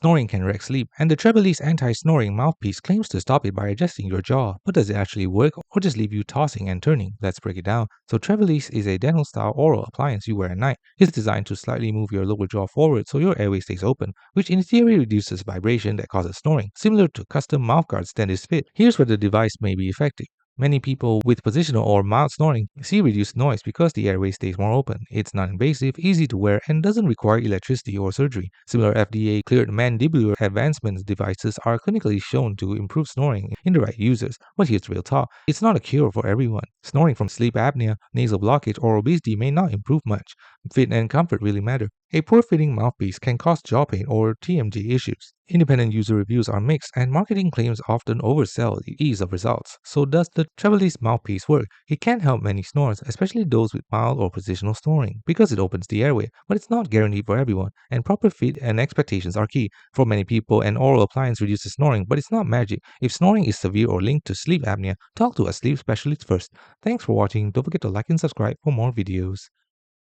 Snoring can wreck sleep, and the Trevalisse Anti Snoring Mouthpiece claims to stop it by adjusting your jaw. But does it actually work, or just leave you tossing and turning? Let's break it down. So Trevalisse is a dental-style oral appliance you wear at night. It's designed to slightly move your lower jaw forward so your airway stays open, which in theory reduces vibration that causes snoring, similar to custom mouthguards dentists fit. Here's where the device may be effective. Many people with positional or mild snoring see reduced noise because the airway stays more open. It's non-invasive, easy to wear, and doesn't require electricity or surgery. Similar FDA-cleared mandibular advancement devices are clinically shown to improve snoring in the right users. But here's real talk. It's not a cure for everyone. Snoring from sleep apnea, nasal blockage, or obesity may not improve much. Fit and comfort really matter. A poor-fitting mouthpiece can cause jaw pain or TMJ issues. Independent user reviews are mixed, and marketing claims often oversell the ease of results. So does the Trevalisse mouthpiece work? It can help many snorers, especially those with mild or positional snoring, because it opens the airway, but it's not guaranteed for everyone, and proper fit and expectations are key. For many people, an oral appliance reduces snoring, but it's not magic. If snoring is severe or linked to sleep apnea, talk to a sleep specialist first. Thanks for watching. Don't forget to like and subscribe for more videos.